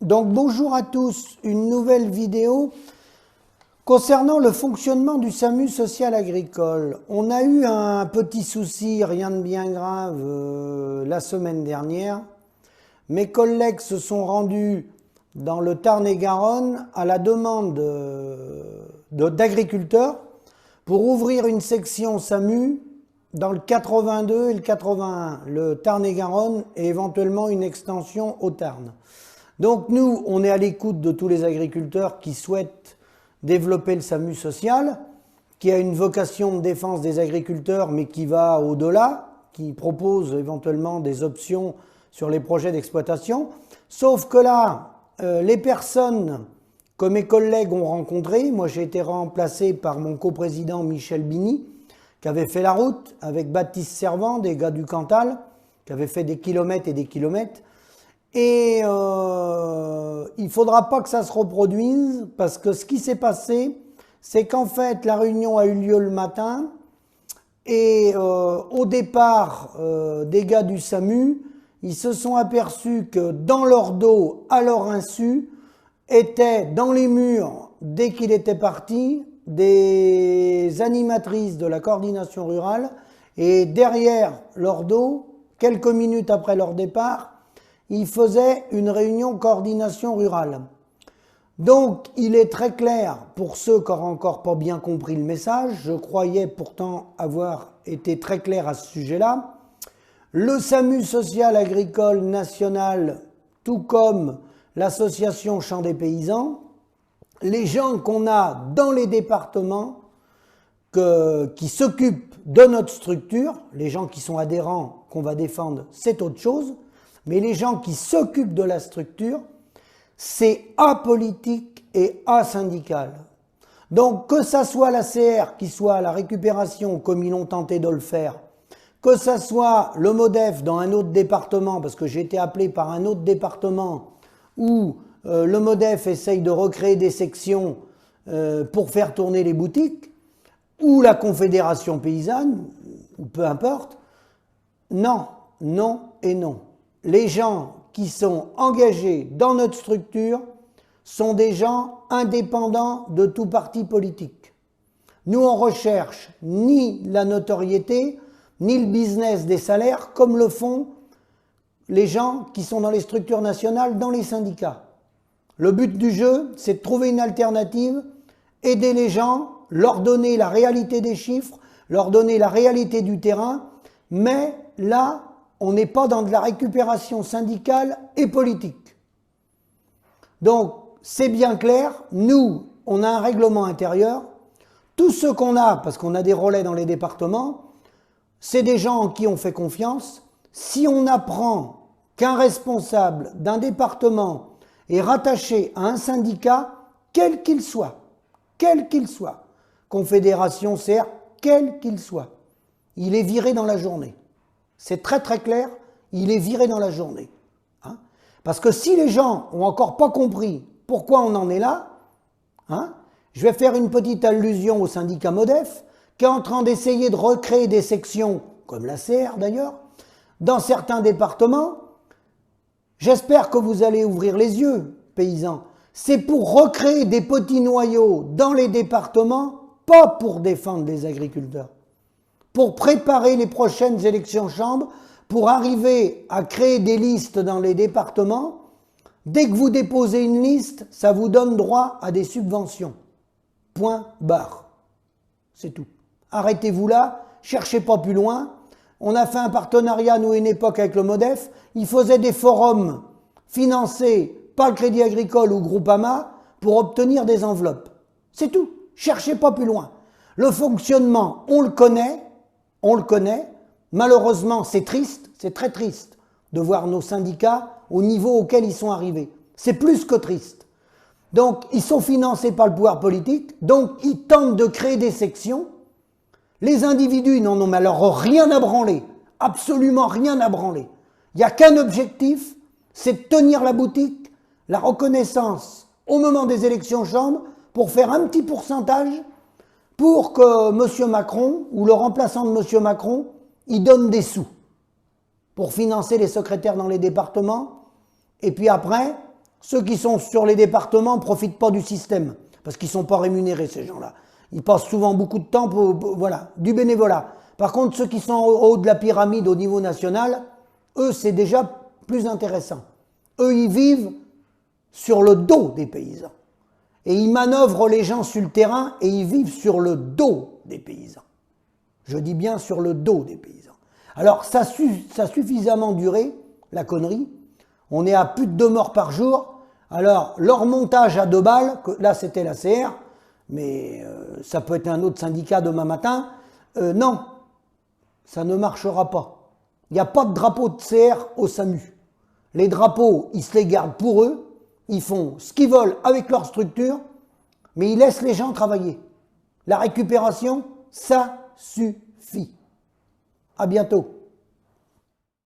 Donc bonjour à tous, une nouvelle vidéo concernant le fonctionnement du SAMU social agricole. On a eu un petit souci, rien de bien grave, la semaine dernière. Mes collègues se sont rendus dans le Tarn-et-Garonne à la demande d'agriculteurs pour ouvrir une section SAMU dans le 82 et le 81, le Tarn-et-Garonne et éventuellement une extension au Tarn. Donc nous, on est à l'écoute de tous les agriculteurs qui souhaitent développer le SAMU social, qui a une vocation de défense des agriculteurs mais qui va au-delà, qui propose éventuellement des options sur les projets d'exploitation. Sauf que là, les personnes que mes collègues ont rencontrées, moi j'ai été remplacé par mon coprésident Michel Bini, qui avait fait la route avec Baptiste Servant, des gars du Cantal, qui avait fait des kilomètres et des kilomètres. Et il ne faudra pas que ça se reproduise parce que ce qui s'est passé, c'est qu'en fait la réunion a eu lieu le matin et au départ des gars du SAMU, ils se sont aperçus que dans leur dos, à leur insu, étaient dans les murs, dès qu'il était parti, des animatrices de la coordination rurale et derrière leur dos, quelques minutes après leur départ, ils faisaient une réunion coordination rurale. Donc il est très clair pour ceux qui n'auraient encore pas bien compris le message, je croyais pourtant avoir été très clair à ce sujet-là, le SAMU social agricole national, tout comme l'association Champs des paysans, les gens qu'on a dans les départements qui s'occupent de notre structure, les gens qui sont adhérents qu'on va défendre, c'est autre chose, mais les gens qui s'occupent de la structure, c'est apolitique et asyndical. Donc que ça soit la CR qui soit à la récupération comme ils ont tenté de le faire, que ça soit le MODEF dans un autre département, parce que j'ai été appelé par un autre département où le MODEF essaye de recréer des sections pour faire tourner les boutiques, ou la Confédération paysanne, ou peu importe, non, non et non. Les gens qui sont engagés dans notre structure sont des gens indépendants de tout parti politique. Nous, on recherche ni la notoriété, ni le business des salaires, comme le font les gens qui sont dans les structures nationales, dans les syndicats. Le but du jeu, c'est de trouver une alternative, aider les gens, leur donner la réalité des chiffres, leur donner la réalité du terrain, mais là, on n'est pas dans de la récupération syndicale et politique. Donc, c'est bien clair, nous, on a un règlement intérieur, tout ce qu'on a, parce qu'on a des relais dans les départements, c'est des gens en qui on fait confiance. Si on apprend qu'un responsable d'un département est rattaché à un syndicat, quel qu'il soit, confédération, CR, quel qu'il soit, il est viré dans la journée. C'est très très clair, il est viré dans la journée. Hein, parce que si les gens n'ont encore pas compris pourquoi on en est là, hein, je vais faire une petite allusion au syndicat MODEF, qui est en train d'essayer de recréer des sections, comme la CR d'ailleurs, dans certains départements. J'espère que vous allez ouvrir les yeux, paysans. C'est pour recréer des petits noyaux dans les départements, pas pour défendre les agriculteurs. Pour préparer les prochaines élections chambres, pour arriver à créer des listes dans les départements. Dès que vous déposez une liste, ça vous donne droit à des subventions. Point barre. C'est tout. Arrêtez-vous là, cherchez pas plus loin. On a fait un partenariat, nous, à une époque avec le MODEF. Il faisait des forums financés par le Crédit Agricole ou Groupama pour obtenir des enveloppes. C'est tout. Cherchez pas plus loin. Le fonctionnement, on le connaît. Malheureusement, c'est triste, c'est très triste de voir nos syndicats au niveau auquel ils sont arrivés. C'est plus que triste. Donc, ils sont financés par le pouvoir politique, donc ils tentent de créer des sections. Les individus n'en ont alors rien à branler, absolument rien à branler. Il n'y a qu'un objectif, c'est de tenir la boutique, la reconnaissance au moment des élections chambres pour faire un petit pourcentage pour que M. Macron ou le remplaçant de M. Macron, il donne des sous pour financer les secrétaires dans les départements. Et puis après, Ceux qui sont sur les départements ne profitent pas du système, parce qu'ils ne sont pas rémunérés, ces gens-là. Ils passent souvent beaucoup de temps pour voilà, du bénévolat. Par contre, ceux qui sont au haut de la pyramide au niveau national, eux, c'est déjà plus intéressant. Eux, ils vivent sur le dos des paysans. Et ils manœuvrent les gens sur le terrain et ils vivent sur le dos des paysans. Je dis bien sur le dos des paysans. Alors, ça a suffisamment duré, la connerie. On est à plus de 2 morts par jour. Alors, leur montage à 2 balles, là c'était la CR, mais ça peut être un autre syndicat demain matin. Non, ça ne marchera pas. Il n'y a pas de drapeau de CR au SAMU. Les drapeaux, ils se les gardent pour eux. Ils font ce qu'ils veulent avec leur structure, mais ils laissent les gens travailler. La récupération, ça suffit. À bientôt.